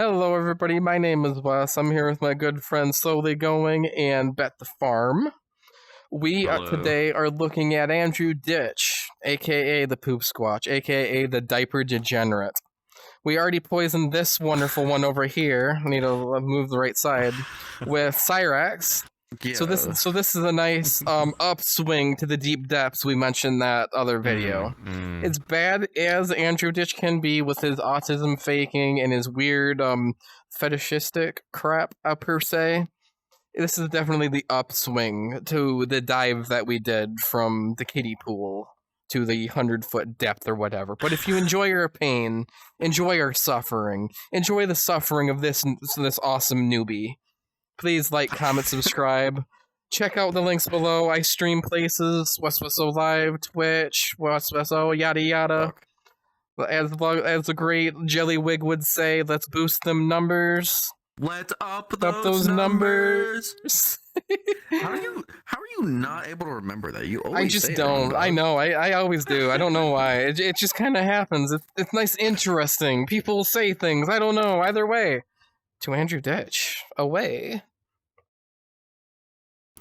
Hello, everybody. My name is Wes. I'm here with my good friend Slowly Going and Bet the Farm. We today are looking at Andrew Ditch, aka the Poop Squatch, aka the Diaper Degenerate. We already poisoned this wonderful one over here. I need to move the right side with Cyrax. Yeah. So this is a nice upswing to the deep depths we mentioned that other video. As bad as Andrew Ditch can be with his autism faking and his weird fetishistic crap, per se, this is definitely the upswing to the dive that we did from the kiddie pool to the 100-foot depth or whatever. But if you enjoy our pain, enjoy our suffering, enjoy the suffering of this awesome newbie, please like, comment, subscribe. Check out the links below. I stream places, Westwesso Live, Twitch, Westwesso, yada yada. As the great Jellywig would say, let's boost them numbers. Let's up those numbers. How are you not able to remember that? You always I just don't. I know. I always do. I don't know why. It just kind of happens. It's nice, interesting. People say things. I don't know. Either way. To Andrew Ditch. Away.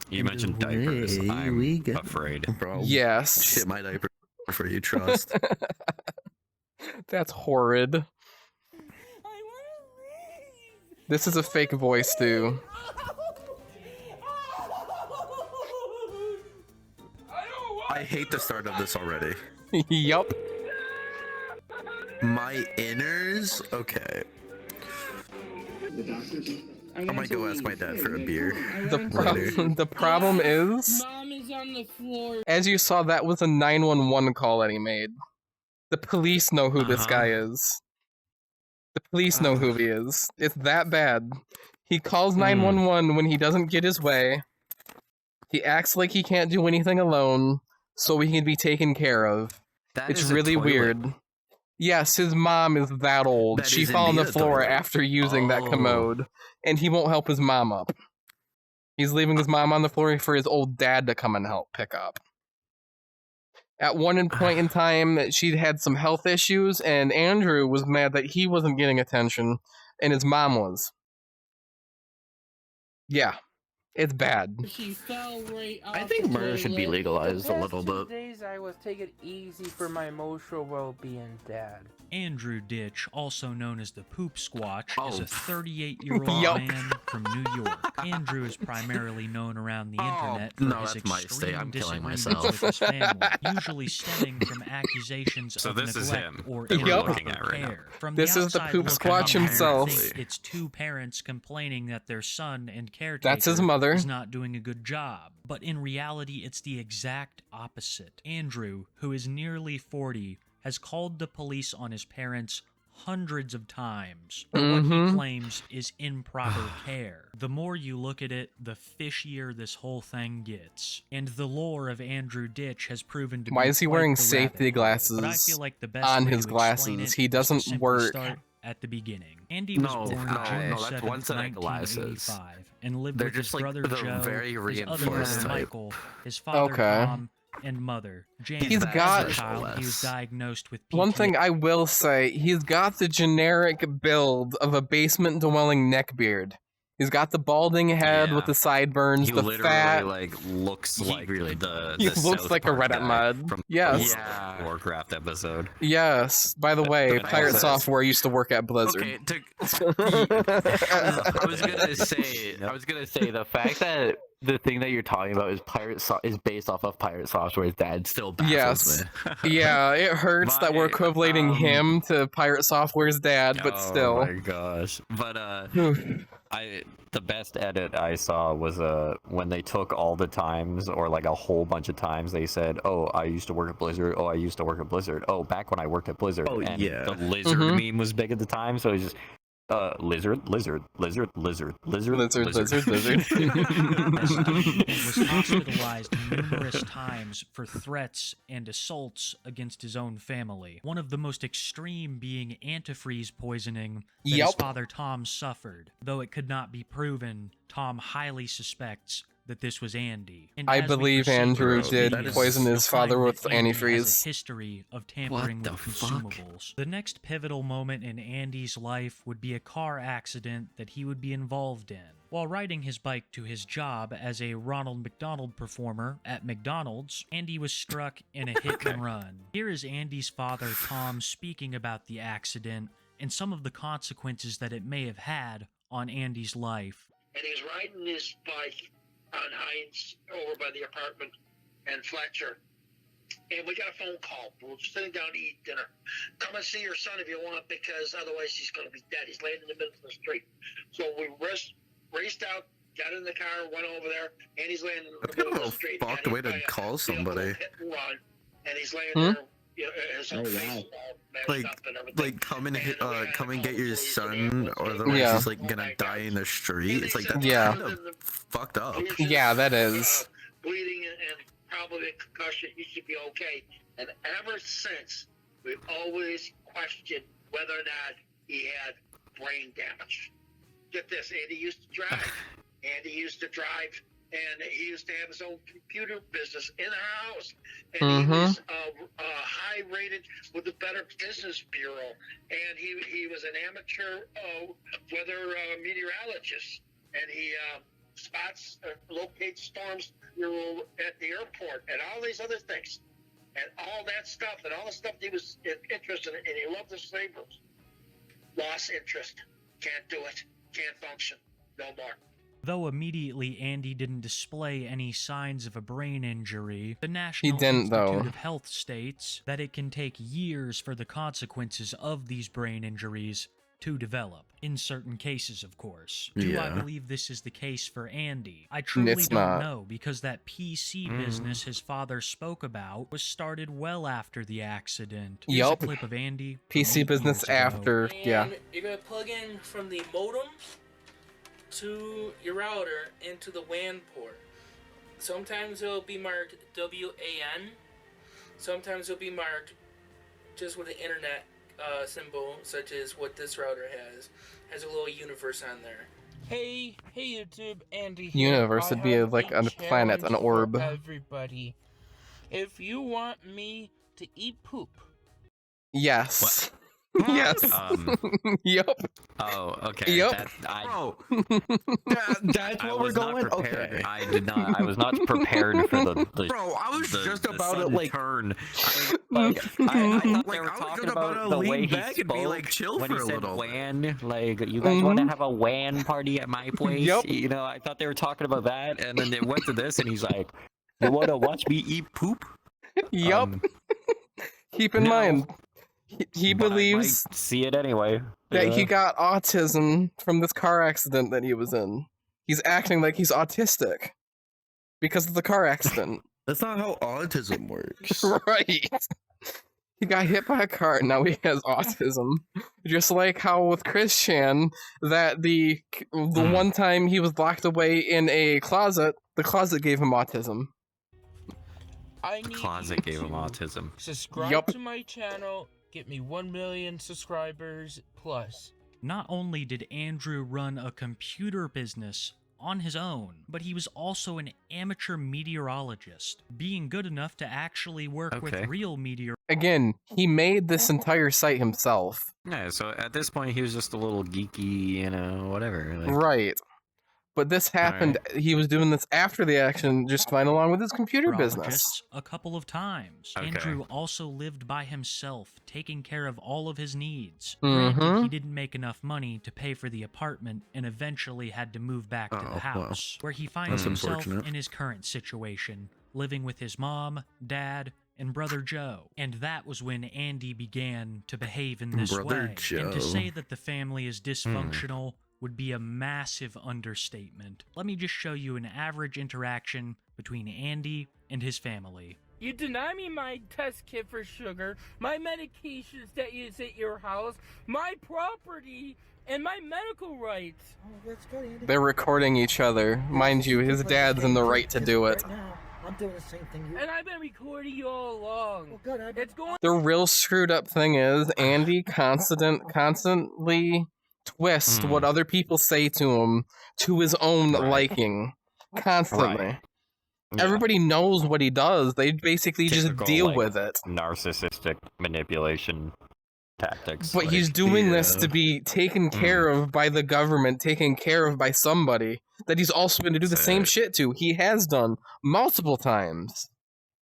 You mentioned diapers. I'm afraid. Bro, yes. Shit my diaper for you, trust. That's horrid. This is a fake voice, too. I hate the start of this already. Yup. My inners? Okay. I might go ask my dad for a beer. The problem is, Mom is on the floor. as you saw, that was a 911 call that he made. The police know who this guy is. The police know who he is. It's that bad. He calls 911 when he doesn't get his way. He acts like he can't do anything alone, so he can be taken care of. It's really weird. Yes, his mom is that old. She fell on the floor after using that commode, and he won't help his mom up. He's leaving his mom on the floor for his old dad to come and help pick up. At one point in time, she had some health issues, and Andrew was mad that he wasn't getting attention, and his mom was. Yeah. It's bad. She fell right off I think the murder should be toilet. legalized a The little past bit. 2 days I was taking it easy for my emotional well-being, Dad. Andrew Ditch, also known as the Poop Squatch, is a Oh. 38-year-old Yup. man from New York. Andrew is primarily known around the Oh, internet for no, his that's my extreme stay. I'm killing disagreements myself. with his family, usually stemming from accusations So of this is neglect him or that we're improper looking at right now. care. From This the is the outside Poop looking Squatch in, himself. you think it's two parents complaining that their son and caretaker That's his mother. is not doing a good job. But in reality, it's the exact opposite. Andrew, who is nearly 40, has called the police on his parents hundreds of times for what he claims is improper care. The more you look at it, the fishier this whole thing gets. And the lore of Andrew Ditch has proven to be Why is he quite wearing the safety rabbit hole. But I glasses feel like the best on way his to glasses? explain it He is to doesn't simply work. start at the beginning. Andy was No, born no, June no, that's 7th, one set of glasses. 1985, and lived They're with just his like brother the Joe, very his other reinforced brother type. Michael, his father Okay. Tom, and mother Jane. He's that got- As a child, he was less. diagnosed with PTSD. One thing I will say, he's got the generic build of a basement-dwelling neckbeard. He's got the balding head with the sideburns, He the literally fat. looks like really the He the looks South like a Park Reddit guy mod. from Yes. Yeah. Warcraft episode. Yes. By the way, But Pirate also- Software used to work at Blizzard. Okay, I was gonna say the fact that the thing that you're talking about is based off of Pirate Software's dad still baffles Yes. me. Yeah, it hurts that we're equating him to Pirate Software's dad, but still. Oh my gosh. But the best edit I saw was when they took all the times, or like a whole bunch of times, they said, "Oh, I used to work at Blizzard. Oh, I used to work at Blizzard. Oh, back when I worked at Blizzard." Oh, and yeah. the lizard meme was big at the time, so it's just lizard. Lizard, lizard, lizard. and was hospitalized numerous times for threats and assaults against his own family. One of the most extreme being antifreeze poisoning that his Yep. father Tom suffered. Though it could not be proven, Tom highly suspects that this was Andy. And I as we believe proceed Andrew through did this video, poison his you'll father find with that Andy antifreeze. has a history of tampering What with the fuck? consumables. The next pivotal moment in Andy's life would be a car accident that he would be involved in. While riding his bike to his job as a Ronald McDonald performer at McDonald's, Andy was struck in a hit and run. Here is Andy's father, Tom, speaking about the accident and some of the consequences that it may have had on Andy's life. And he was riding his bike on Hines over by the apartment and Fletcher. And we got a phone call. We're sitting down to eat dinner. Come and see your son if you want, because otherwise he's going to be dead. He's laying in the middle of the street. So we raced out, got in the car, went over there, and he's laying in the That's middle kind of of the street. a fucked way to call somebody. Hit and run, and he's laying Hmm? there. You know, his whole face is all mashed up and everything. Like come and hit, And we had to come and call get the your police son, and or ambulance. otherwise Yeah. he's like gonna die in the street. It's like that's Yeah. kind of fucked up. Yeah, that is. Bleeding and probably a concussion. You should be okay. And ever since, we've always questioned whether or not he had brain damage. Get this, Andy used to drive. And he used to have his own computer business in our house. And he was high rated with the Better Business Bureau. And he was an amateur weather meteorologist. And he locates storms at the airport and all these other things. And all that stuff and all the stuff he was interested in. And he loved the sabers. Lost interest. Can't do it. Can't function. No more. Though immediately Andy didn't display any signs of a brain injury, the National didn't, Institute though. of Health states that it can take years for the consequences of these brain injuries to develop. In certain cases, of course. Do I Yeah. believe this is the case for Andy? I truly It's don't not. know, because that PC business his father spoke about was started well after the accident. Here's Yup. a clip of Andy from PC 8 business years ago. after, yeah. And you're gonna plug in from the modem to your router into the WAN port. Sometimes it'll be marked WAN. Sometimes it'll be marked just with an internet symbol, such as what this router has a little universe on there. Hey YouTube, Andy here. Universe would I be have like a a planet, an challenge for orb. Everybody, if you want me to eat poop, Yes. Yes. Yup. Oh, okay. Yup. Bro, That's I what we're was not going. prepared. Okay. I did not. I was not prepared for the bro, I was just the about to sudden like. turn. I thought they Like, were I was talking just about about to the lean way he back and be, spoke like, chill when for he a said little bit. WAN. Like, you guys want to have a WAN party at my place? Yup. You know, I thought they were talking about that, and then it went to this, and he's like, "You want to watch me eat poop?" Yup. Um, Keep in no. mind, he but I believes might see it anyway. that he Yeah. got autism from this car accident that he was in. He's acting like he's autistic because of the car accident. That's not how autism works. Right. He got hit by a car and now he has autism. Just like how with Christian, that the one time he was locked away in a closet, the closet gave him autism. I The need closet you gave him to autism. subscribe Yup. to my channel. Get me 1 million subscribers plus. Not only did Andrew run a computer business on his own, but he was also an amateur meteorologist, being good enough to actually work Okay. with real meteorologists. Again, he made this entire site himself. Yeah, so at this point, he was just a little geeky, you know, whatever. Like, Right. But this happened, he was doing this after the action, just fine along with his computer business. a couple of times. Okay. Andrew also lived by himself, taking care of all of his needs. Mhm. Granted, he didn't make enough money to pay for the apartment and eventually had to move back to Oh, the well. house, where he finds That's himself unfortunate. in his current situation, living with his mom, dad, and brother Joe. And that was when Andy began to behave in this Brother way. And Joe. to say that the family is dysfunctional would be a massive understatement. Let me just show you an average interaction between Andy and his family. You deny me my test kit for sugar, my medications that is at your house, my property, and my medical rights. They're recording each other. Mind you, his dad's in the right to do it. I'm doing the same thing. And I've been recording you all along. Well, good. It's going. The real screwed up thing is, Andy constantly twist what other people say to him to his own Right. liking. constantly. Right. Yeah. Everybody knows what he does. They basically just Typical, deal like, with it. narcissistic manipulation tactics. But like, he's doing this yeah. to be taken care of by the government, taken care of by somebody that he's also going to do the same shit to. He has done multiple times.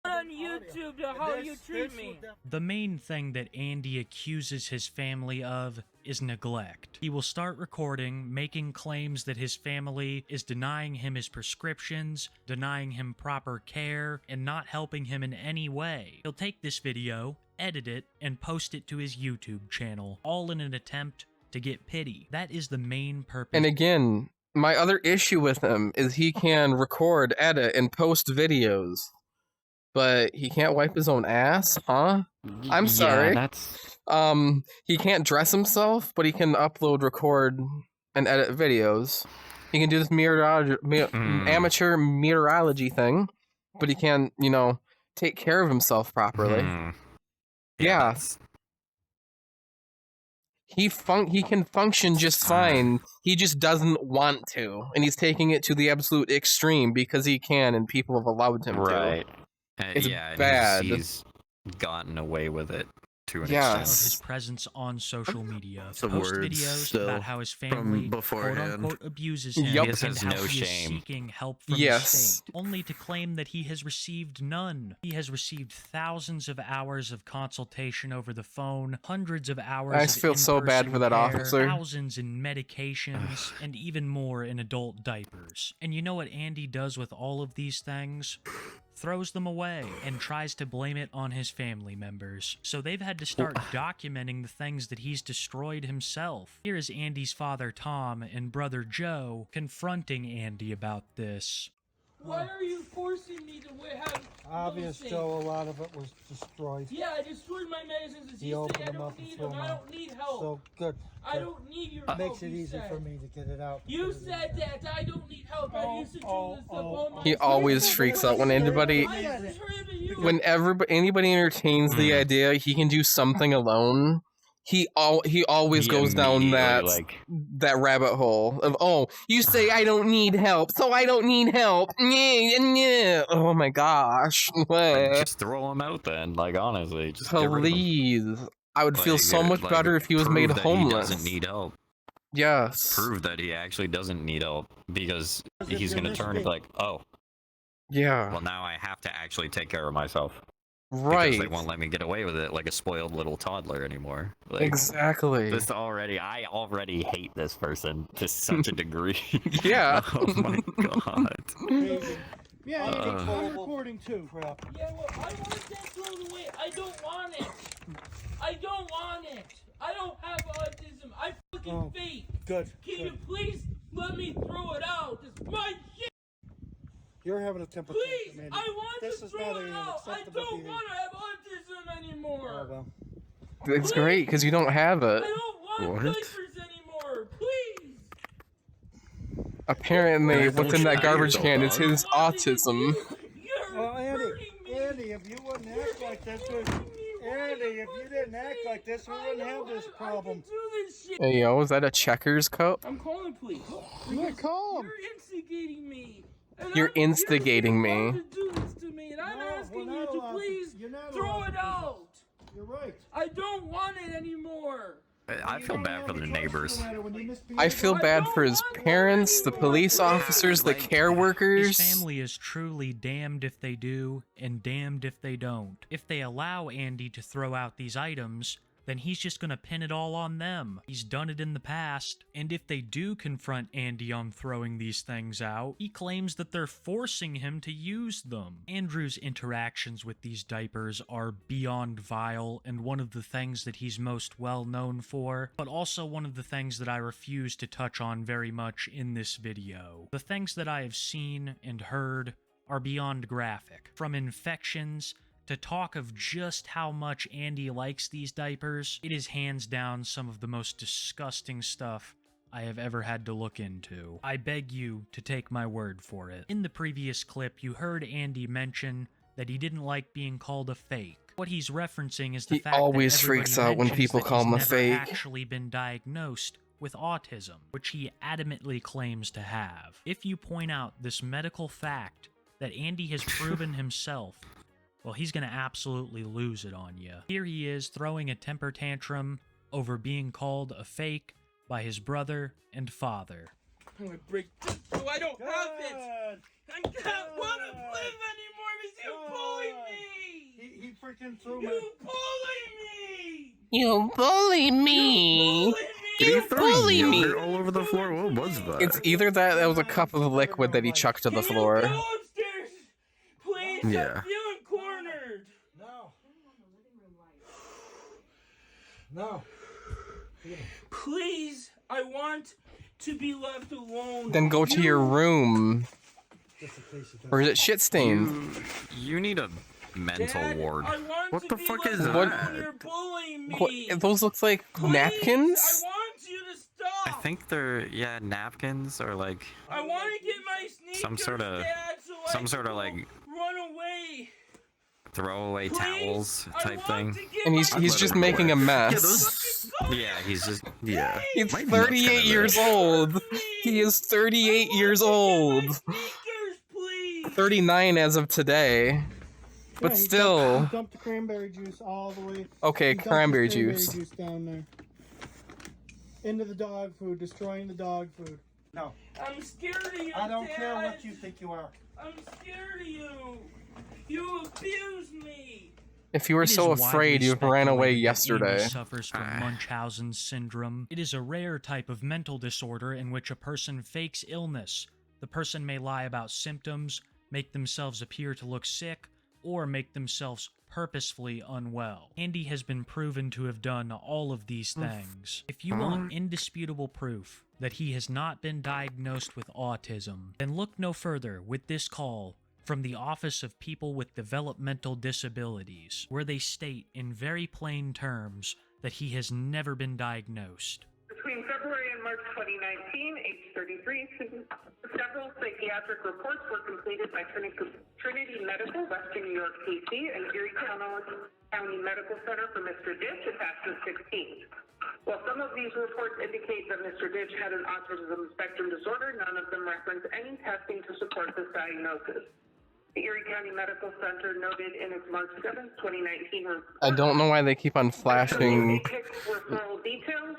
On YouTube, how you treat me. The main thing that Andy accuses his family of is neglect. He will start recording, making claims that his family is denying him his prescriptions, denying him proper care, and not helping him in any way. He'll take this video, edit it, and post it to his YouTube channel, all in an attempt to get pity. That is the main purpose. And again, my other issue with him is he can record, edit, and post videos. But he can't wipe his own ass, huh? I'm sorry. Yeah, that's... He can't dress himself, but he can upload, record, and edit videos. He can do this amateur meteorology thing, but he can't, take care of himself properly. Yeah. He can function just fine. He just doesn't want to, and he's taking it to the absolute extreme because he can, and people have allowed him to. Right. It's yeah, bad. He's gotten away with it to an Yes. Of extent. his presence on social media. Some Post words videos still about how his family beforehand. quote-unquote abuses him Yup. and He has how no he is shame. seeking help from the Yes. state, only to claim that he has received none. He has received thousands of hours of consultation over the phone, hundreds of hours I of feel so bad in-person for that care, officer. thousands in medications, and even more in adult diapers. And you know what Andy does with all of these things? Throws them away and tries to blame it on his family members. So they've had to start documenting the things that he's destroyed himself. Here is Andy's father Tom and brother Joe confronting Andy about this. Why are you forcing me to have Obvious, those Joe, things? a lot of it was destroyed. Yeah, I destroyed my medicines. As He you opened say, I them up don't and need threw them. them I out. don't need help. So, good. I don't need your help. Makes it you easy said. for me to get it out. You because of said that. I don't need help. I used to do this stuff all my He always freaks out when anybody, anybody entertains the idea he can do something alone. He always He goes down immediately, that rabbit hole of, oh, you say I don't need help, so I don't need help. Oh my gosh. just throw him out then, honestly. Just get rid of him. Please. I would feel so much better if he was prove made that homeless. He doesn't need help. Yes. Prove that he actually doesn't need help, because he's gonna turn and be like, oh, Yeah. well, now I have to actually take care of myself. Right. Because they won't let me get away with it like a spoiled little toddler anymore. Exactly. I already hate this person to such a degree. Yeah. Oh my god. Yeah, I'm recording too. Crap. Yeah, well, I want that thrown away. I don't want it. I don't want it. I don't have autism. I fucking fake. Good. Can you please let me throw it out? It's my shit. You're having a temper Please, tantrum, Andy. I want This to is throw not it an out. I acceptable don't behavior. want to have autism anymore. Oh, well. It's great because you don't have I it. don't want diapers anymore. Please. Apparently, what's in that garbage Don't can is you his autism. You're Well, hurting me. Andy, if you wouldn't act like this, Andy, if you didn't act like this, we wouldn't have this problem. I can do this shit. Hey, yo, is that a checkers cup? I'm calling police. Yeah, call him. You're instigating me. And You're instigating me. You're allowed to do this to me, and I'm No, asking we're you not to allowed to. please You're not throw allowed it to. out. You're right. I don't want it anymore. I feel bad for the neighbors. I feel bad for his parents, the police officers, the care His workers. family is truly damned if they do, and damned if they don't. If they allow Andy to throw out these items, then he's just gonna pin it all on them. He's done it in the past, and if they do confront Andy on throwing these things out, he claims that they're forcing him to use them. Andrew's interactions with these diapers are beyond vile, and one of the things that he's most well known for, but also one of the things that I refuse to touch on very much in this video. The things that I have seen and heard are beyond graphic. From infections to talk of just how much Andy likes these diapers, it is hands down some of the most disgusting stuff I have ever had to look into. I beg you to take my word for it. In the previous clip, you heard Andy mention that he didn't like being called a fake. What he's referencing is the He fact always that freaks everybody out when mentions people that call he's him a never fake. actually been diagnosed with autism, which he adamantly claims to have. If you point out this medical fact that Andy has proven himself, well, he's gonna absolutely lose it on you. Here he is throwing a temper tantrum over being called a fake by his brother and father. I'm gonna break this. Oh, I don't have it. I can't want to live anymore because you bullied me. He freaking threw You me. bullied me. You bully me. Did he throw bully yogurt me. all over the floor? What was that? It's either that was a cup of liquid that he chucked to the floor. Can you go upstairs, please? Yeah. I'm feeling cornered. No. Please, I want to be left alone. Then go to your room. Or is it shit stained? You need a mental Dad, ward. I want What to the be fuck left is alone. that? You're bullying me. What, those look like Please, napkins? I want you to stop. I think they're napkins or like I want to get my sneakers, some sort of Dad, so I some sort of can like run away. throwaway Please, towels I type want thing. to get And my he's let just him making a away. mess. Yeah, he's just Yeah. He's My nuts 38 kinda years big. old. He is 38 years old. Sneakers, please. 39 as of today. But Yeah, he still. dumped the cranberry juice all the way. Okay, he dumped the cranberry juice. down there. Into the dog food, destroying the dog food. No. I'm scared of you, I don't Dad. care what you think you are. I'm scared of you. You abuse me. If you were It is so widely afraid, you ran away speculated that yesterday. Andy suffers from Munchausen syndrome. It is a rare type of mental disorder in which a person fakes illness. The person may lie about symptoms, make themselves appear to look sick, or make themselves purposefully unwell. Andy has been proven to have done all of these things. If you want indisputable proof that he has not been diagnosed with autism, then look no further with this call from the Office of People with Developmental Disabilities, where they state in very plain terms that he has never been diagnosed. Between February and March 2019, age 33, several psychiatric reports were completed by Trinity Medical, Western New York, PC, and Erie County Medical Center for Mr. Ditch, attached to 16. While some of these reports indicate that Mr. Ditch had an autism spectrum disorder, none of them reference any testing to support this diagnosis. The Erie County Medical Center noted in its March 7, 2019 report. I don't know why they keep on flashing. Referral details.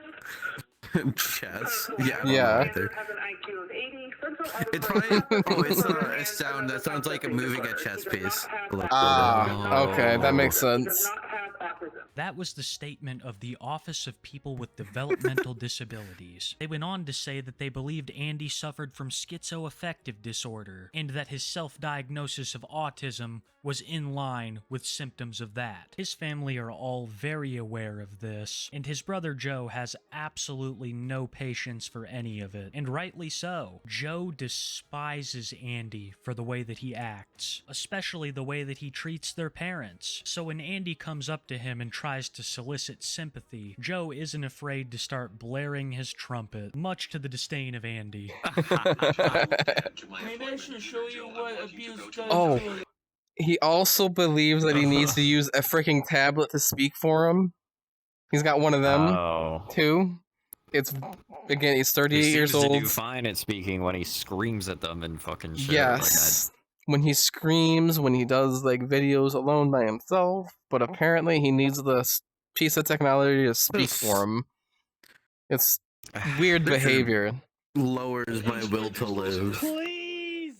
Chess. Yeah. Either. Has an IQ of 80. It's probably it's a sound that sounds like moving a chess piece. Ah, okay, that makes sense. That was the statement of the Office of People with Developmental Disabilities. They went on to say that they believed Andy suffered from schizoaffective disorder, and that his self-diagnosis of autism was in line with symptoms of that. His family are all very aware of this, and his brother Joe has absolutely no patience for any of it, and rightly so. Joe despises Andy for the way that he acts, especially the way that he treats their parents. So when Andy comes up to him and tries to solicit sympathy, Joe isn't afraid to start blaring his trumpet, much to the disdain of Andy. Maybe I should show you what abuse does. Oh. to a- He also believes that he needs to use a freaking tablet to speak for him. He's got one of them, too. It's, again, he's 38 years He seems to old. do fine at speaking when he screams at them and fucking shit. Yes. When he screams, when he does, like, videos alone by himself. But apparently he needs this piece of technology to speak for him. It's weird behavior. Lowers my will to live. Please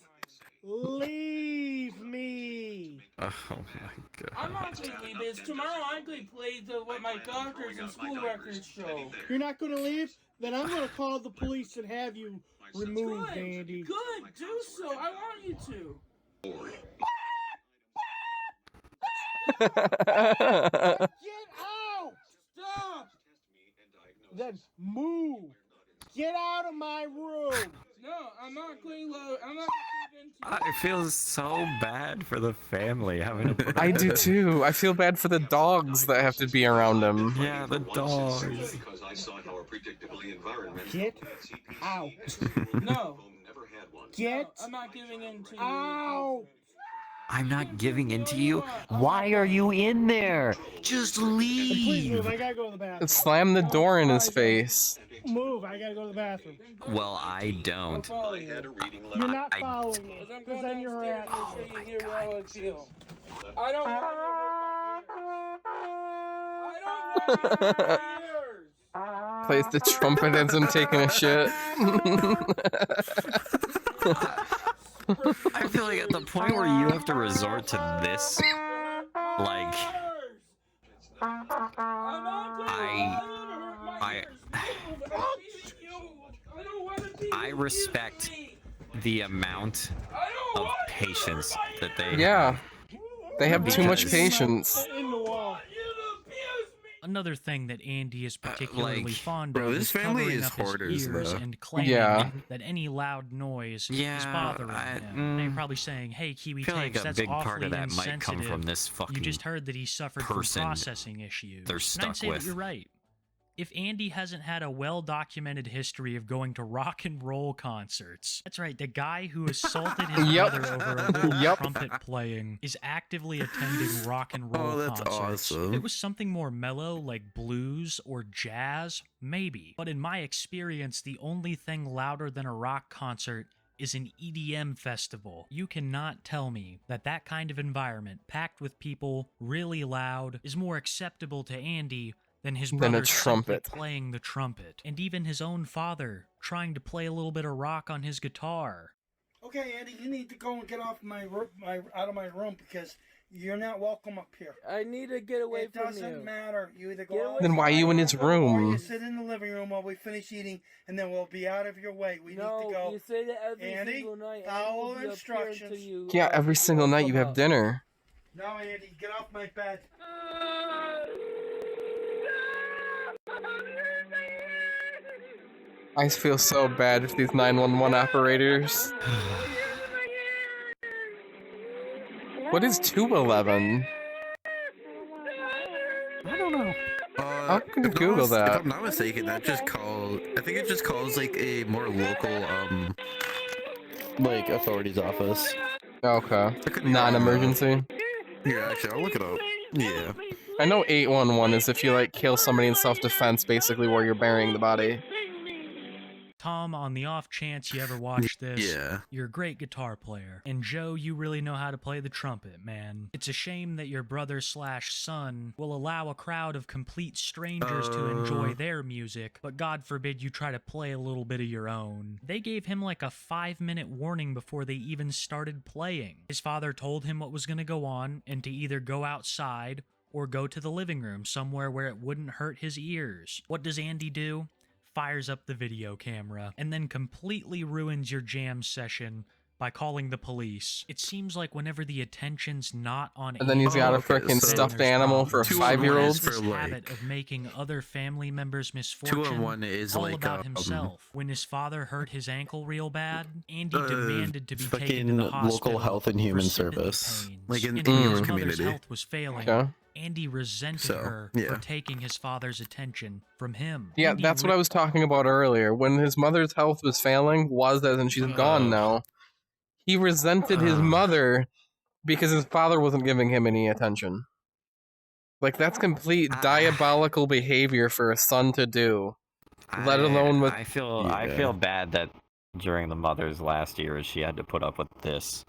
leave me. Oh my god. I'm not gonna leave this. Tomorrow I'm gonna play what my doctors and school records show. You're not going to leave? Then I'm going to call the police and have you removed, Andy. Good, do so. I want you to. Get out! Stop! Then move. Get out of my room. No, I'm not going low. I'm not going to. I feel so bad for the family having to put I do too. I feel bad for the dogs that have to be around him. Yeah, the dogs. Get out. No. Get I'm not giving in to you. out. I'm not giving in to you. Why are you in there? Just Please move. leave. I gotta go to the bathroom. Slam the door in his face. Move. I gotta go to the bathroom. Well, I don't. You're not I- following me. Because I'm Because going then you're downstairs at. to make sure you hear how I feel. I don't want you in my ears. Plays the trumpet as him taking a shit. I feel like at the point where you have to resort to this, like, I respect the amount of patience that they Yeah. They have too much Because- patience. In the wall. Another thing that Andy is particularly like, fond bro, of this is family covering is up his hoarders, ears though. and claiming Yeah. that any loud noise is Yeah, bothering him. Now you're probably saying, "Hey, Kiwi I feel like Takes, a that's big part awfully of that might come insensitive. from this fucking You just heard that he suffered from person processing issues." they're And stuck I'd say with. that you're right. If Andy hasn't had a well-documented history of going to rock and roll concerts, that's right, the guy who assaulted his Yep. brother over a little Yep. trumpet playing is actively attending rock and roll Oh, that's concerts. awesome. If it was something more mellow like blues or jazz, maybe. But in my experience, the only thing louder than a rock concert is an EDM festival. You cannot tell me that that kind of environment, packed with people, really loud, is more acceptable to Andy than his Than a brother simply trumpet. playing the trumpet, and even his own father trying to play a little bit of rock on his guitar. Okay, Andy, you need to go and get off out of my room because you're not welcome up here. I need to get away It from doesn't you. matter. You either Get go away out Then why are you in his or room? you sit in the living room while we finish eating, and then we'll be out of your way. We No, need to go. you say that every Andy, single night. follow I will be instructions. appearing to you, Yeah, every if single don't night you come have up. dinner. No, Andy, get off my bed. I feel so bad for these 911 operators. What is 211? I don't know. I'm gonna if Google If that. I'm not mistaken, that just calls. I think it just calls like a more local, like authorities office. Okay. I could be wrong, Non-emergency. Here, actually, I'll look it up. Yeah. I know 811 is if you like kill somebody in self-defense, basically where you're burying the body. Tom, on the off chance you ever watch this, Yeah. you're a great guitar player. And Joe, you really know how to play the trumpet, man. It's a shame that your brother/son will allow a crowd of complete strangers to enjoy their music, but God forbid you try to play a little bit of your own. They gave him like a 5-minute warning before they even started playing. His father told him what was going to go on and to either go outside or go to the living room somewhere where it wouldn't hurt his ears. What does Andy do? Fires up the video camera, and then completely ruins your jam session by calling the police. It seems like whenever the attention's not on And then he's got a okay, freaking so stuffed there's animal for a problems. 5-year-old. He has this For, like, habit of making other family members' 2 misfortune and 1 is all like about himself. When his father hurt his ankle real bad, Andy demanded to be taken to fucking the hospital local health and for human sympathy service, pains. like in And the when your his mother's community. health was failing, Okay. Andy resented So, her yeah. for taking his father's attention from him. Yeah, Andy that's what I was talking about earlier. When his mother's health was failing, was as in she's gone now. He resented his mother because his father wasn't giving him any attention. Like, that's complete diabolical behavior for a son to do. Let alone with... I feel bad that during the mother's last years she had to put up with this.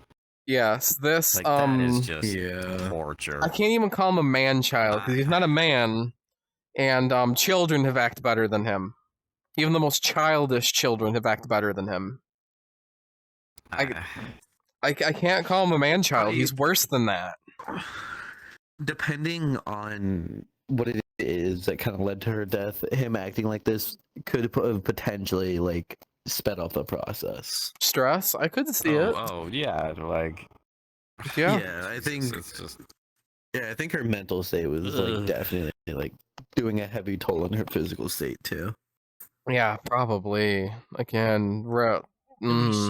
Yes, this, Like, that is just Yeah. torture. I can't even call him a man-child, because he's not a man, and children have acted better than him. Even the most childish children have acted better than him. I can't call him a man-child, he's worse than that. Depending on what it is that kind of led to her death, him acting like this could have potentially, like, sped up the process. Stress? I could see it. Oh, yeah, like... Yeah. I think... It's just... Yeah, I think her mental state was, like, definitely, like, doing a heavy toll on her physical state, too. Yeah, probably. Again, Really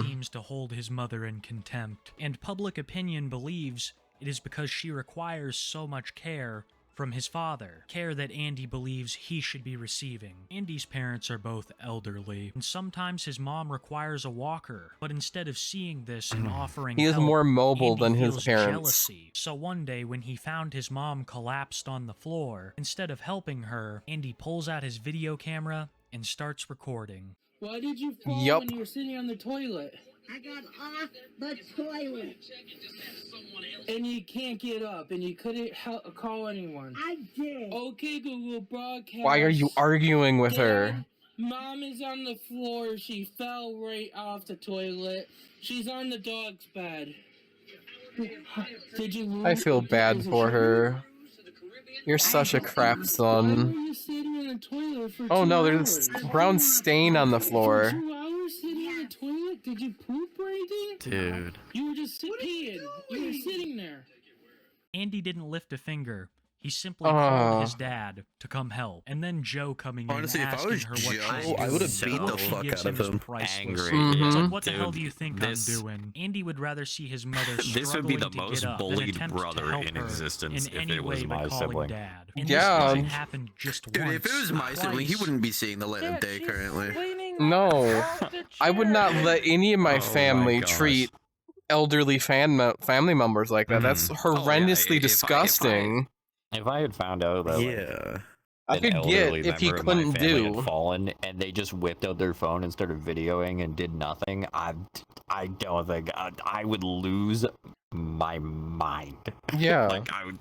seems to hold his mother in contempt, and public opinion believes it is because she requires so much care from his father, care that Andy believes he should be receiving. Andy's parents are both elderly, and sometimes his mom requires a walker, but instead of seeing this and offering He is help, more mobile Andy than his feels parents. jealousy. So one day when he found his mom collapsed on the floor, instead of helping her, Andy pulls out his video camera and starts recording. Why did you fall Yup. when you were sitting on the toilet? I got off the toilet. And you can't get up, and you couldn't call anyone. I did. Okay, Google Broadcast. Why are you arguing with her? Dad, Mom is on the floor. She fell right off the toilet. She's on the dog's bed. Did you? I feel bad for her. You're such a crap Why were son. you sitting in the toilet for Oh 2 no, hours? there's a brown stain on the floor. For 2 hours sitting in the toilet? Did you poop or anything? Dude. You were just peeing. You were sitting there. Andy didn't lift a finger. He simply called his dad to come help. And then Joe coming Honestly, in if I asking was her what Joe, she's I doing. would have beat the All she fuck gives out of is him. priceless. Angry. It's like, what Dude, the hell do you think this- I'm doing? Andy would rather see his mother This would be struggling the to most get up than bullied attempt to brother help in her existence in if any it was way but my calling sibling. dad. And Yeah. this doesn't happen just Dude, once. if it was my sibling, he twice. wouldn't be seeing the light of day currently. No, I would not let any of my Oh family gosh. treat elderly family members like that. That's horrendously Oh, yeah, disgusting. If I had found out that like, Yeah. I an could elderly get if he member of my couldn't family do. had fallen and they just whipped out their phone and started videoing and did nothing, I don't think I would lose my mind. Yeah. Like I would.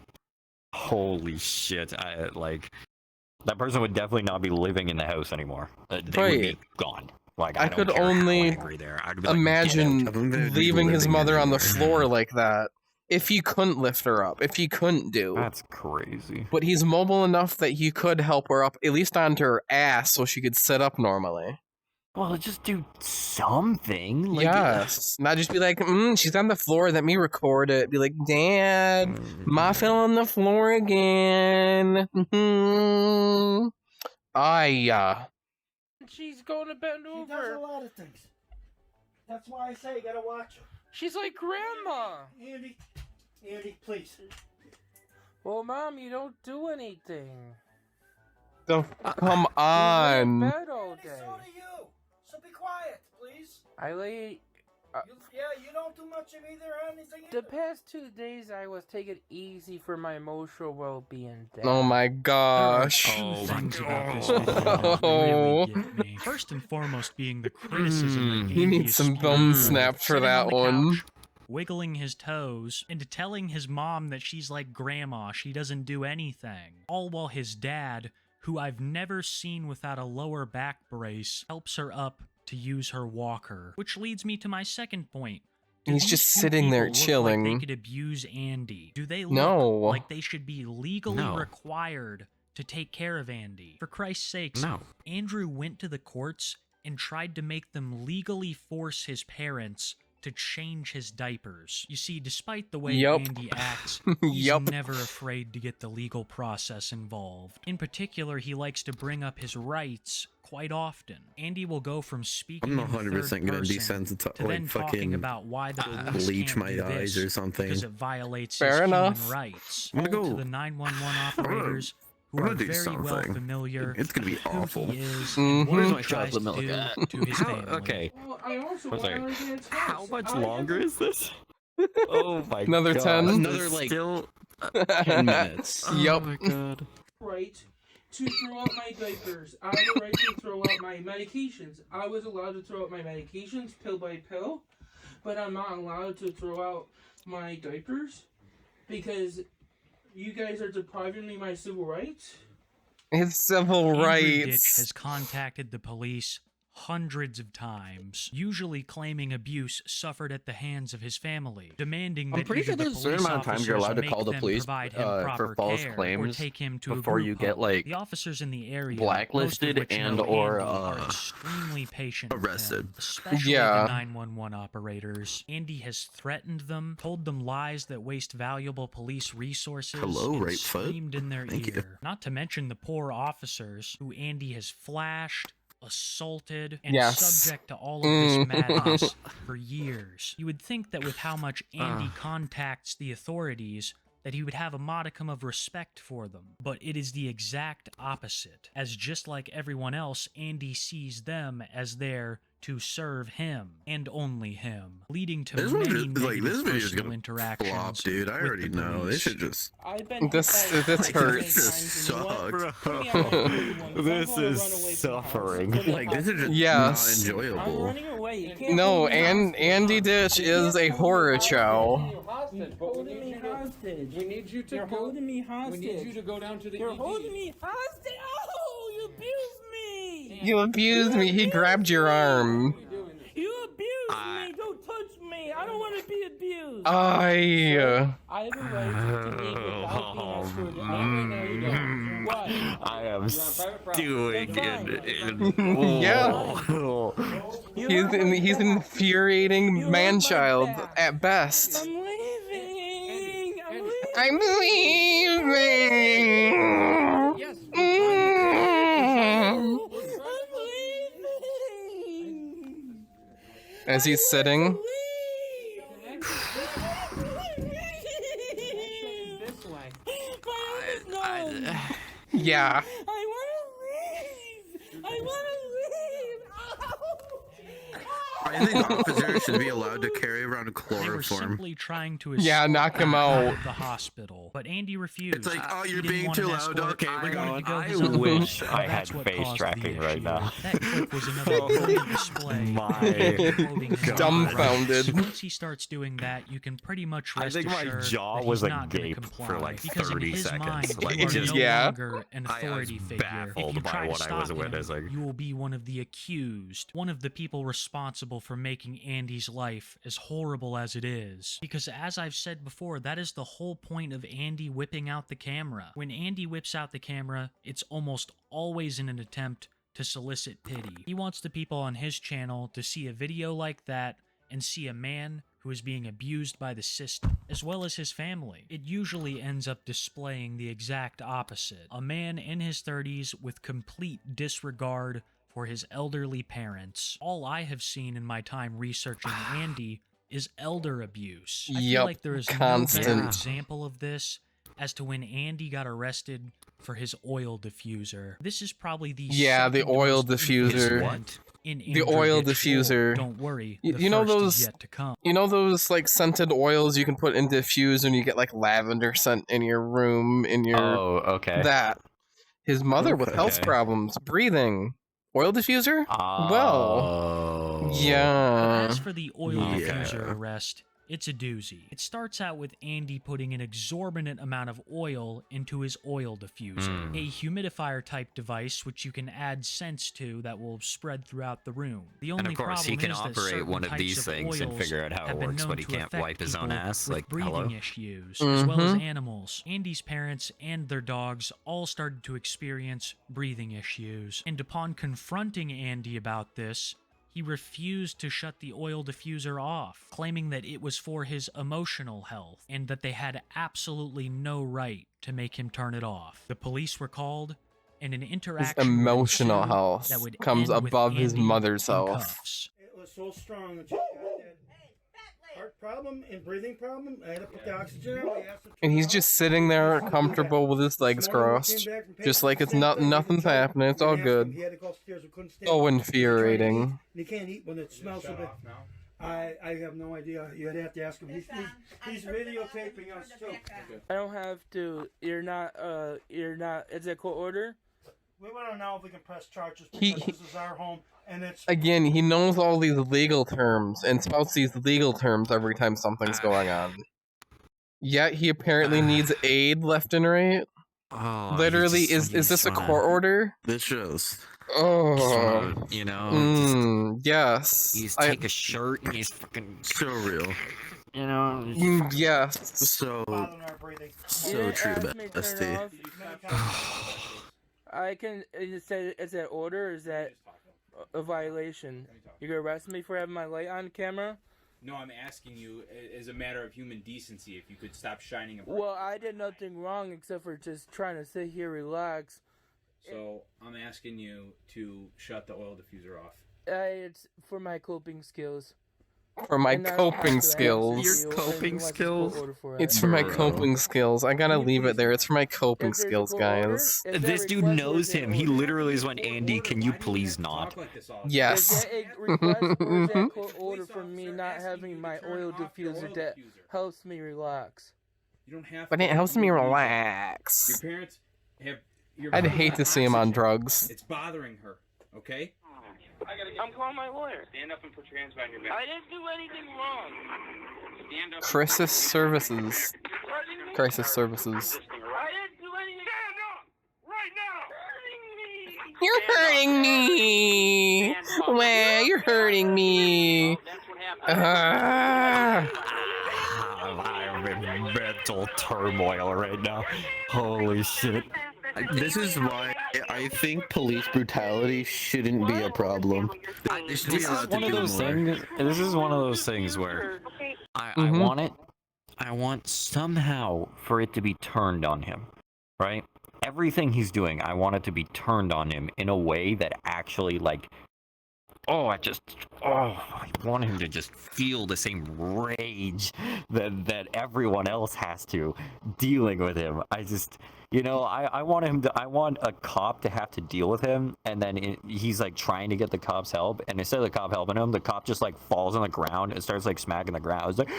Holy shit! That person would definitely not be living in the house anymore. They would Right. be gone. Like I don't could care how only angry they are. I'd be like, imagine I'm gonna be leaving his living mother on the anywhere. floor like that. If he couldn't lift her up, if he couldn't do. that's crazy. But he's mobile enough that he could help her up, at least onto her ass, so she could sit up normally. Well, just do something. Like, Yes. Not just be like, she's on the floor, let me record it. Be like, Dad, Ma fell on the floor again. She's going to bend She does over. a lot of things. That's why I say you gotta watch her. She's like Grandma. Andy, please. Well, Mom, you don't do anything. Come You lay in on. bed all day. So do you. So be quiet, please. I lay. You don't do much of either or anything. The past 2 days, I was taking easy for my emotional well-being. Dad. Oh my gosh. Two Oh my things about this God. video that really get me. First and foremost being the criticism that He Andy needs is some spewing, thumb snaps for sitting that on the one. couch, wiggling his toes, and telling his mom that she's like grandma, she doesn't do anything. All while his dad, who I've never seen without a lower back brace, helps her up to use her walker. Which leads me to my second point. Do He's these just two sitting there people look chilling. Like they could abuse Andy. Do they look No. like they should be legally No. required to take care of Andy? For Christ's sakes, No. Andrew went to the courts and tried to make them legally force his parents to change his diapers. You see, despite the way Yup. Andy acts, he's Yup. never afraid to get the legal process involved. In particular, he likes to bring up his rights quite often. Andy will go from speaking I'm in the 100% third gonna person desensitize, to then like talking fucking about why the police bleach can't my do eyes this or something. because it violates Fair his enough. human rights. I'm gonna All to go- the 911 operators who I'm are gonna do very well something. familiar It's gonna be with who awful. he is Mhm. and what Where's he my tries to chocolate do milk? to his family. Okay. Well, I also I'm sorry. went out against How house. much I longer is this? Oh my Another god. 10? Another, like, Still... 10 minutes. Oh Yup. my god. right to throw out my diapers. I have the right to throw out my medications. I was allowed to throw out my medications pill by pill, but I'm not allowed to throw out my diapers because you guys are depriving me my civil rights. His civil Andrew Ditch rights. has contacted the police hundreds of times, usually claiming abuse suffered at the hands of his family, demanding that I'm pretty either sure the there's a certain police amount of times you're allowed to officers call the make them police provide him for proper false care or claims take him to a before group you get home. like The officers in the area, blacklisted most of which and know or, Andy, are extremely patient with arrested. him, especially Yeah. the 911 operators. Andy has threatened them, told them lies that waste valuable police resources, Hello, and right foot. screamed in their Thank you. ear. Not to mention the poor officers who Andy has flashed, assaulted, and Yes. subject to all of this madness for years. You would think that with how much Andy contacts the authorities, that he would have a modicum of respect for them. But it is the exact opposite, as just like everyone else, Andy sees them as there to serve him and only him, leading to many negative personal interactions. Flop, dude. I with already the know. They police. should just. I've been This hit by this so many hurts. times, and you know what? Put me on my free one, 'cause I'm This gonna is run away from the house. suffering. Put me Like, in this is just Yes. not I'm enjoyable. running away. You can't No, hold me and hostage. Andy Ditch is a horror show. You're holding me hostage. We need you to You're go. holding me hostage. We need you to go down to the You're ED. holding me hostage. Oh, you abused me. You abused me. He grabbed your arm. You abused me. Don't touch me. I don't want to be abused. I I have a right to leave without being escorted. Right now you don't. What? I am stewing Yeah. He's an infuriating man-child at best. I'm leaving. I'm leaving. Yes. As he's sitting. This way. Yeah. I want to leave. I want to leave. I think officers should be allowed to carry around They were chloroform. simply trying to Yeah, escape knock him out. the hospital, but Andy refused. It's like, oh, He you're didn't being want too an loud. escort. Okay, we're He wanted going. to go I his own wish way, I and that's had what face caused the tracking right issue. now. That clip was another brilliant display. My quoting his own Dumbfounded. rights. Once he starts doing that, you can pretty much I rest think my assured jaw that was he's not gonna agape comply, for like because 30 in his seconds. mind, Like, you it are just- no Yeah. longer an I was authority figure. If baffled you by try to what I was stop him, witnessing. you will be one of the accused, one of the people responsible for making Andy's life as horrible as it is. Because as I've said before, that is the whole point of Andy whipping out the camera. When Andy whips out the camera, it's almost always in an attempt to solicit pity. He wants the people on his channel to see a video like that and see a man who is being abused by the system, as well as his family. It usually ends up displaying the exact opposite. A man in his 30s with complete disregard for his elderly parents. All I have seen in my time researching Andy is elder abuse. I feel Yup, like there is no constant. better example of this as to when Andy got arrested for his oil diffuser. This is probably the Yeah, the second oil most diffuser. infamous event in The Andrew oil Ditch lore. diffuser. Don't worry, You- the you know first those- is yet to come. You know those like scented oils you can put in diffuse and you get like lavender scent in your room, in your Oh, okay. that. His mother with health Okay. problems, breathing. Oil diffuser? Well, Oh. yeah. As for the oil Yeah. diffuser arrest, it's a doozy. It starts out with Andy putting an exorbitant amount of oil into his oil diffuser, a humidifier type device which you can add scents to that will spread throughout the room. The only And of course, he problem can is that operate certain one of types these things and oils figure out how have it been works, known but he to can't affect wipe his own people ass. with Like, breathing hello? issues, as well as Mhm. animals. Andy's parents and their dogs all started to experience breathing issues, and upon confronting Andy about this, he refused to shut the oil diffuser off, claiming that it was for his emotional health and that they had absolutely no right to make him turn it off. The police were called, and an His interaction emotional ensued health that would comes end with above his Andy mother's in health. cuffs. It was so strong that she got that heart problem and breathing problem. I had to put the oxygen on. We asked her to And he's turn it just off. sitting there She comfortable with his legs This morning we crossed. came back from Just like it's same not thing. nothing's We happening, it's all asked him. good. He had to go upstairs. We couldn't stand So it. He was trying to eat, infuriating. And he can't eat when it smells so bad. I have no idea. You'd have to ask him. He's videotaping us too. I don't have to. You're not. Is it court order? We want to know if we can press charges He- because this is our home and it's. Again, he knows all these legal terms and spouts these legal terms every time something's going on. Yet he apparently needs aid left and right. Oh, Literally, he just- is this a he's tryna- court order? This shows. Oh, You know, yes. he's I- take a shirt and he's fucking, So real. you know. Yes. So bothering our breathing. You didn't true, ask me to turn it bestie. off. I can. Is that order? Or is that a violation? You gonna arrest me for having my light on camera? No, I'm asking you as a matter of human decency if you could stop shining a Well, I did nothing wrong except for just trying to sit here, relax. So I'm asking you to shut the oil diffuser off. It's for my coping skills. For my And not coping after I skills. actually Your deal and coping unless it's court skills? order for It's it. for my Bro. coping skills. I gotta Can you leave it please- there. It's for my coping If there's a skills, court order, guys. is that This dude request or knows is it him. He order? literally is went, Andy, can you please not? Talk like this all Yes. Is that a request or is that court order for me not having my oil diffuser that helps me relax? You don't have But to. it helps me You don't need to. relax. Your parents have. I'd hate to see him on drugs. It's bothering her. Okay. I'm calling my lawyer. Stand up and put your hands behind your back. I didn't do anything wrong. Stand up. Crisis services. Crisis services. I didn't do anything. Stand up right now. You're hurting me. Well, you're hurting me. Ah. I'm in mental turmoil right now. Holy shit. This is why I think police brutality shouldn't be a problem. This is one of those things. This is one of those things where I Mhm. want it. I want somehow for it to be turned on him, right? Everything he's doing, I want it to be turned on him in a way that actually, like, I want him to just feel the same rage that everyone else has to dealing with him. I want a cop to have to deal with him, and then he's like trying to get the cop's help, and instead of the cop helping him, the cop just like falls on the ground and starts like smacking the ground. It's like,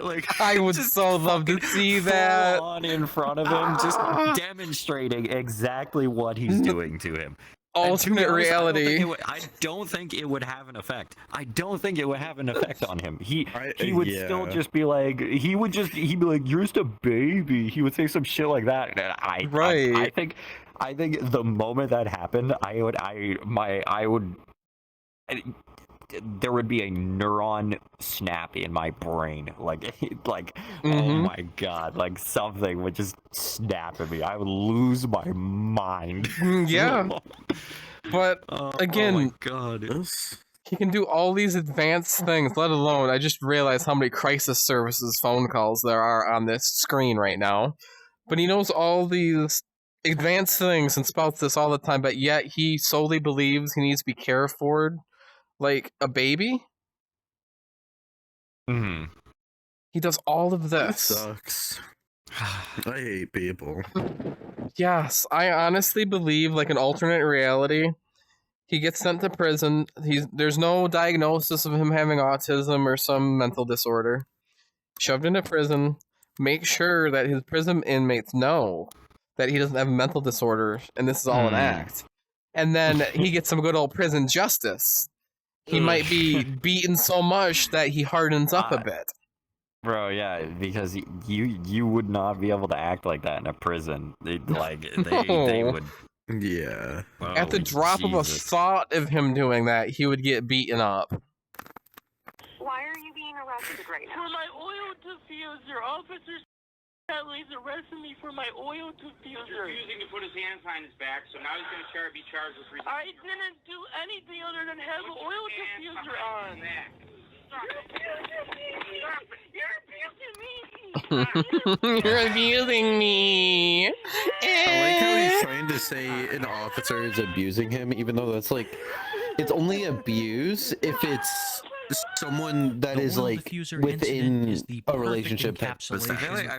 like I would so love to see that. full on in front of him, just demonstrating exactly what he's doing to him. And to be Alternate honest, reality. I don't think it would have an effect. I don't think it would have an effect on him. He would still just be like, he'd be like, you're just a baby. He would say some shit like that. And I think the moment that happened, there would be a neuron snap in my brain, oh my god, like something would just snap at me. I would lose my mind. Yeah. But again, oh my god. he can do all these advanced things, let alone, I just realized how many crisis services phone calls there are on this screen right now. But he knows all these advanced things and spouts this all the time, but yet he solely believes he needs to be cared for like a baby. Mm-hmm. He does all of That this. sucks. I hate people. Yes, I honestly believe, like an alternate reality, he gets sent to prison. There's no diagnosis of him having autism or some mental disorder. Shoved into prison. Make sure that his prison inmates know that he doesn't have a mental disorder, and this is all an act. And then he gets some good old prison justice. He might be beaten so much that he hardens up a bit. Bro, yeah, because you would not be able to act like that in a prison. They would. Yeah. At the drop of a thought of him doing that, he would get beaten up. Why are you being arrested right now? For my oil diffuser, officers is arresting me for my oil diffuser. Refusing to put his hands behind his back, so now he's going to be charged with resisting. I didn't do anything other than have an oil diffuser on. You're abusing me. I like how he's trying to say an officer is abusing him, even though that's like, it's only abuse if it's someone that is like within a relationship. I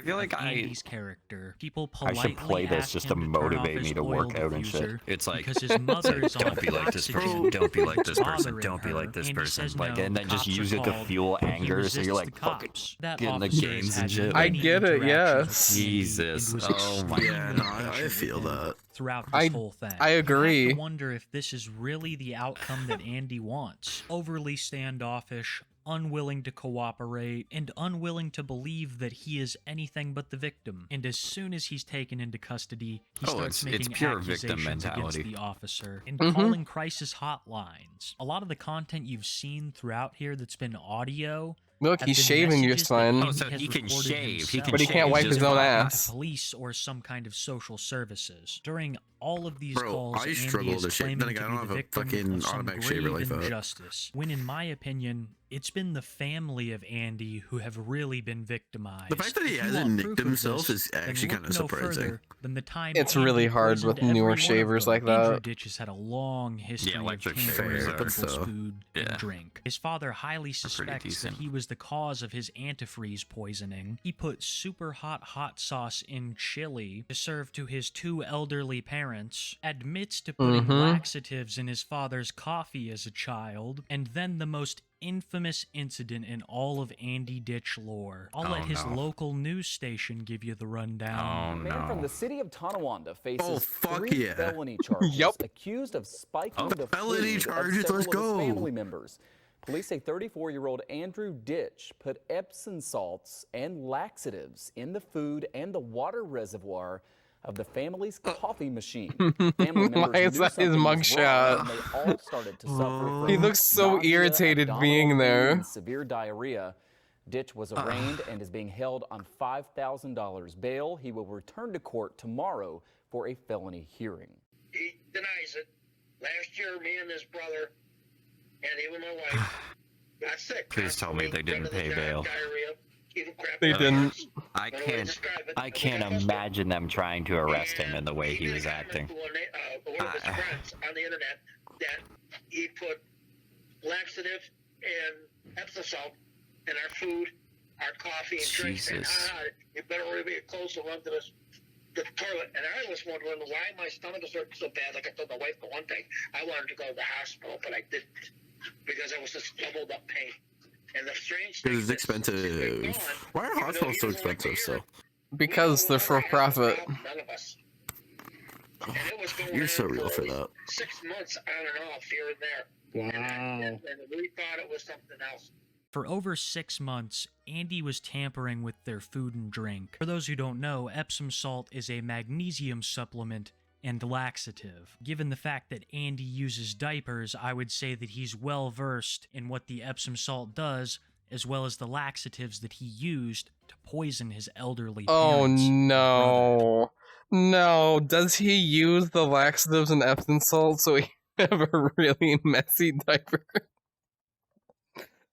feel like Andy's character. People I politely should play this ask just him to turn off motivate his me to oil work out and shit. diffuser It's like, because his mother is on don't be like this person. oxygen. Don't be like this It's person. bothering Don't be her. like this Andy person. says Like, no, and then just cops use are it to called. fuel He anger, so resists you're the like fucking cops. That getting the officer games has and had shit. I many get it, interactions yes. with Andy Jesus. and was Oh my Yeah, no, I patient feel with him that. throughout this whole thing. I agree. have to wonder if this is really the outcome that Andy wants. Overly standoffish, unwilling to cooperate, and unwilling to believe that he is anything but the victim. And as soon as he's taken into custody, he starts it's making pure victim accusations mentality. against the officer and calling crisis hotlines. A lot of the content you've seen throughout here that's been audio Look, have he's been shaving your messages that son. Andy Oh, so has he can recorded shave. He himself, can But he can't shave wipe just his own fine. ass. Police or some kind of social services. During all of these Bro, calls, I Andy struggle is to shave. claiming Then to again, I be don't the have a victim fucking of some automatic shaver grave like that. injustice. When, in my opinion, it's been the family of Andy who have really been victimized. The fact that he If you hasn't want nicked proof of himself this, is then actually look kind of no surprising. further than the time It's Andy really hard with poisoned newer every one of shavers them. like Andrew that. Ditch has had a long history of electric tampering shavers with are- but people's so, food yeah. and drink. His father highly suspects that decent. he was the cause of his antifreeze poisoning. He put super hot sauce in chili to serve to his 2 elderly parents, admits to putting laxatives in his father's coffee as a child, and then the most infamous incident in all of Andy Ditch lore. I'll let his local news station give you the rundown. Oh, Man from no. the city of Tonawanda faces fuck 3 yeah. felony charges, Yup. accused of spiking the felony food charges, of several let's of his go. family members. Police say 34-year-old Andrew Ditch put Epsom salts and laxatives in the food and the water reservoir of the family's coffee machine. Family members Why is knew that his something was mugshot? wrong, and they all started to suffer from He looks so nausea, irritated abdominal being pain, there. and severe diarrhea. Ditch was arraigned and is being held on $5,000 bail. He will return to court tomorrow for a felony hearing. He denies it. Last year, me and his brother, and even my wife, got sick. Please tell me they didn't pay bail. Diarrhea, even crap They in the didn't. house. I Don't know how to can't. describe it, I but we can't got busted. imagine them trying to arrest him in the way he made was a comment acting. to one of his friends on the internet that he put laxative and Epsom salt in our food, our coffee, and drinks. And Jesus. you better really be close to run to the toilet. And I was wondering why my stomach is hurting so bad. Like I told my wife the one thing, I wanted to go to the hospital, but I didn't because I was just doubled up pain. And the strange thing Because it's is, since he's been expensive. gone, Why are even though hospitals he so doesn't like to expensive? hear So it, Because they're for profit. none of us. And it was going you're so on real for that. 6 months on and off here and there. Wow. And we thought it was something else. For over 6 months, Andy was tampering with their food and drink. For those who don't know, Epsom salt is a magnesium supplement and laxative. Given the fact that Andy uses diapers, I would say that he's well versed in what the Epsom salt does, as well as the laxatives that he used to poison his elderly Oh parents. and brother. no. No. Does he use the laxatives and Epsom salt so he have a really messy diaper?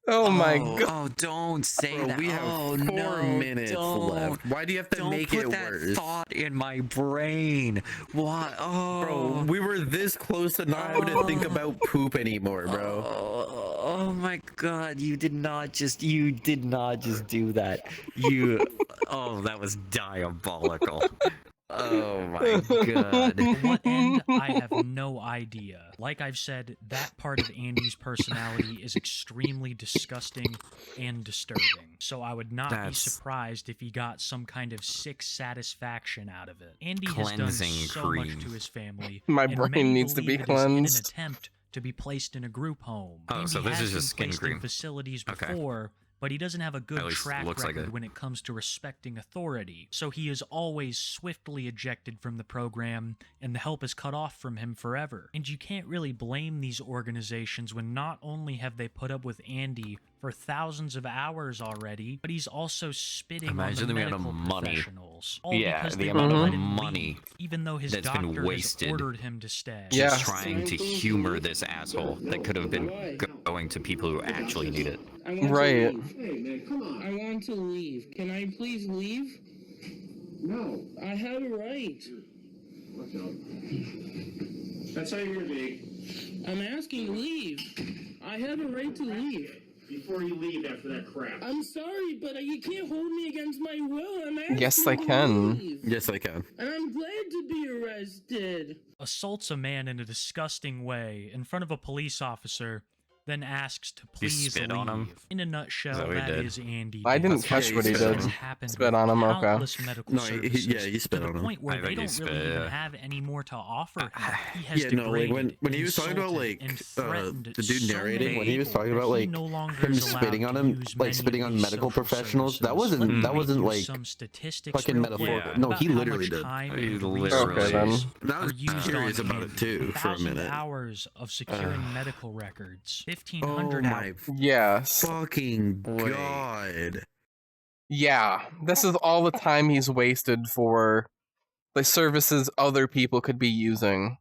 Oh my god. Oh, don't say Bro, that. we have oh, 4 no, minutes don't. left. Why do you have to Don't make put it that worse? thought in my brain. Why? Oh, Bro, we were this close to not having to think about poop anymore, bro. Oh my god, you did not just do that. Oh, that was diabolical. Oh my god. What end? I have no idea. Like I've said, that part of Andy's personality is extremely disgusting and disturbing. So I would not be surprised if he got some kind of sick satisfaction out of it. Andy has done Cleansing so cream. much to his family. My and brain many needs to be believe it is in an cleansed. attempt to be placed in a group home. Oh, Andy so this has is been just skin placed in cream. facilities Okay. before, but he doesn't have a good At least track looks like record it. when it comes to respecting authority. So he is always swiftly ejected from the program, and the help is cut off from him forever. And you can't really blame these organizations when not only have they put up with Andy for thousands of hours already, but he's also spitting Imagine on the the amount of medical money. professionals. All Yeah, because the they amount won't of let him money leave, even though his that's doctor been has wasted. ordered him to stay. Yeah. Just trying to humor this asshole that could have been going to people who actually need it. I want Right. to leave. Hey, man, come on. I want to leave. Can I please leave? No. I have a right. Watch out. That's how you're gonna be. I'm asking to leave. I have a right to leave. Before you leave after that crap. I'm sorry, but you can't hold me against my will. I'm asking Yes, I to can. leave. Yes, I can. And I'm glad to be arrested. Assaults a man in a disgusting way in front of a police officer, then asks to please spit leave. on him? In a nutshell, Is that what he that did? is Andy. I didn't Ditch. catch Yeah, what he he spit did. on him. Happened Spit with on him, okay. countless medical No, he services, spit to on the him. point where I they think he don't spit, really even yeah. have any more to offer him. He has Yeah, no, like degraded, when he was talking about insulted, like and threatened the dude so narrating, many when he was people talking that about he like no longer him is allowed spitting on to him, use like many spitting of on these medical social professionals, that services. wasn't Let that me wasn't read you like some statistics fucking real metaphorical. quick No, about he how literally much did. time He and literally Okay, then. resources That are was used curious on about him. it too for a 1,000 minute. hours of securing medical records, 1,500 hours. Yes. Fucking god. Yeah, this is all the time he's wasted for the services other people could be using.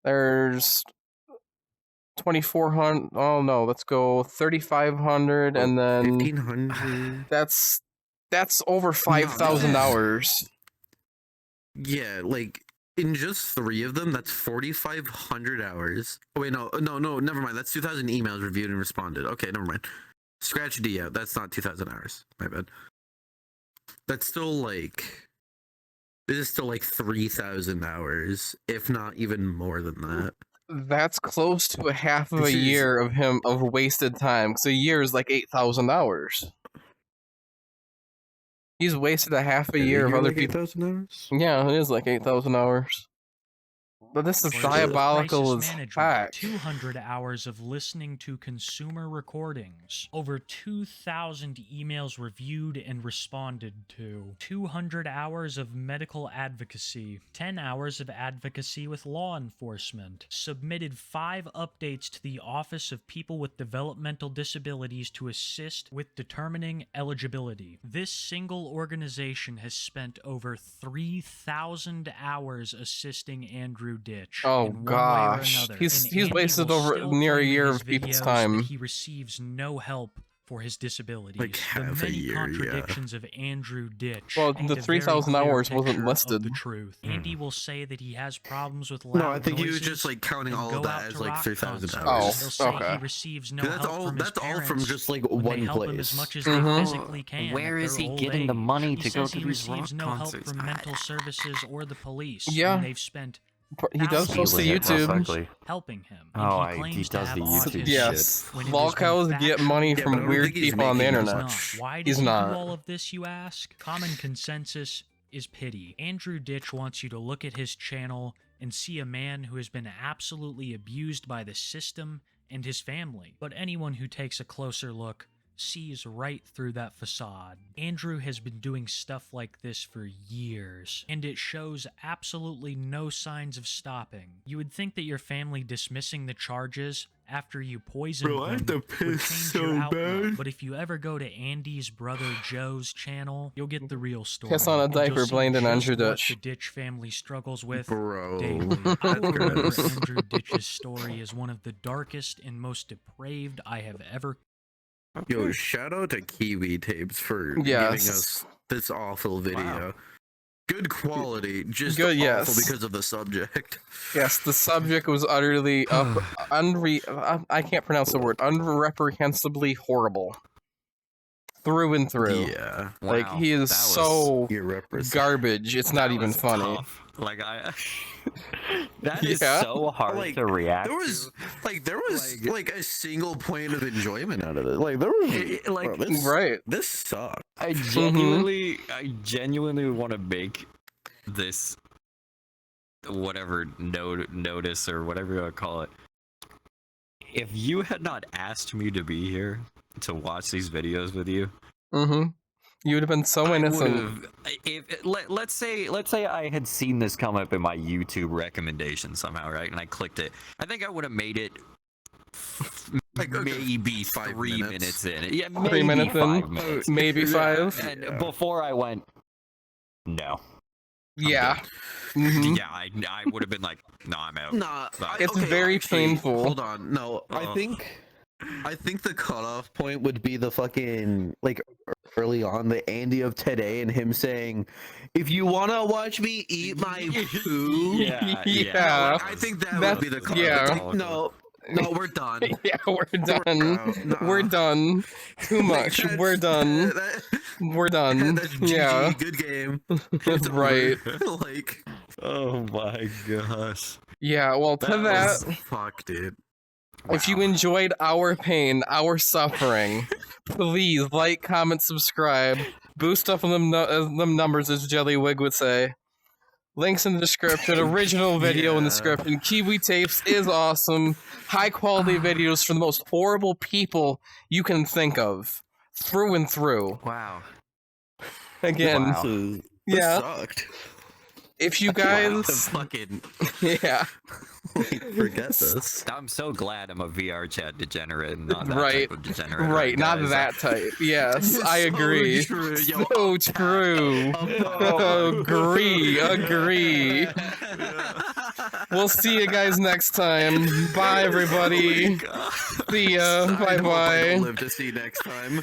There's 2,400. Oh no, let's go 3,500, and then 1,500. That's over 5,000 hours. Yeah, like in just 3 of them, that's 4,500 hours. Oh wait, no, never mind. That's 2,000 emails reviewed and responded. Okay, never mind. Scratch D out. That's not 2,000 hours. My bad. That's still like. This is still like 3,000 hours, if not even more than that. That's close to a half of a year of wasted time. Because a year is like 8,000 hours. He's wasted a half a year of other like people. 8,000 hours? Yeah, it is like 8,000 hours. But this is diabolical as heck. 200 hours of listening to consumer recordings. Over 2,000 emails reviewed and responded to. 200 hours of medical advocacy. 10 hours of advocacy with law enforcement. Submitted 5 updates to the Office of People with Developmental Disabilities to assist with determining eligibility. This single organization has spent over 3,000 hours assisting Andrew Ditch. Oh in one gosh, way or another. he's And Andy wasted will over still near a claim in year his of people's videos time. that he receives no help for his disabilities. Like the half a many year, contradictions of Andrew Ditch. Well, paint the a very 3,000 clear hours wasn't picture listed. of the truth. Andy will say that he has problems with loud No, I think he was noises just like counting and all go of that out as to like rock 3,000 concerts. hours. He'll say okay. he receives no That's help all. from his That's all from parents just like when one they help place. him as much as Mhm. they physically can. Where at is their he old getting the age. money He to go says to he these receives rock no help concerts? from mental services or the police. Yeah. When they've spent He does post to Stealing it, most YouTube. likely. helping him. Oh, And he claims to does have the YouTube autism. Yes, When it has been lolcows get money factually from but I don't weird think he's people on the making that internet. much. Why does He's he not. do all of this, you ask? Common consensus is pity. Andrew Ditch wants you to look at his channel and see a man who has been absolutely abused by the system and his family. But anyone who takes a closer look sees right through that facade. Andrew has been doing stuff like this for years, and it shows absolutely no signs of stopping. You would think that your family dismissing the charges after you poisoned Bro, I have them to would piss change so your outlook. bad. But if you ever go to Andy's brother Joe's channel, you'll get the real story. Piss on a and you'll diaper, see blamed on just Andrew what Ditch. the Ditch family struggles with Bro, daily. I that's will remember gross. Andrew Ditch's story as one of the darkest and most depraved I have ever. Yo, shout out to Kiwi Tapes for Yes. giving us this awful video. Wow. Good quality, just Good, awful yes. because of the subject. Yes, the subject was utterly I can't pronounce the word. Unreprehensibly horrible. Through and through. Yeah. Like, Wow, he is that was- so Irrepressible. garbage, it's not That even was funny. tough. Like that is Yeah. so hard Like, to react. There was to. like a single point of enjoyment out of it. Like there was like bro, this, Right. This sucked. I genuinely want to make this whatever notice or whatever you want to call it. If you had not asked me to be here to watch these videos with you, Mm-hmm. You would have been so innocent. Let's say I had seen this come up in my YouTube recommendation somehow, right? And I clicked it. I think I would have made it Like maybe 5 3 minutes. minutes in. Yeah, maybe 3 minutes 5 in, minutes. maybe 5. And before I went, no. Yeah. Mm-hmm. Yeah, I would have been like, no, I'm out. Nah, It's very painful. Hold on, no, I think the cutoff point would be the fucking like early on the Andy of today and him saying, "If you wanna watch me eat my poo, Yeah. Like, I think that would be the cutoff. yeah. Like, no, we're done. Yeah, we're done. Nuh-uh. We're done. Too much. That's- We're done. We're done. That's GG, Yeah. good game. It's Right. over. Like, Oh my gosh. Yeah, well, to that, fuck, dude. if you enjoyed our pain, our suffering, please like, comment, subscribe. Boost up them numbers, as Jellywig would say. Links in the description. Original video in the description. Kiwi Tapes is awesome. High quality videos for the most horrible people you can think of. Through and through. Wow. Again, Wow. This yeah. sucked. If you Wow, the guys, fucking yeah, Forget this. I'm so glad I'm a VR chat degenerate and not that right, type of degenerate. right, not guys. that type. Yes, It's I so agree. true, yo, So true. Agree. We'll see you guys next time. Bye, everybody. See ya. I Bye hope I don't bye. live to see next time.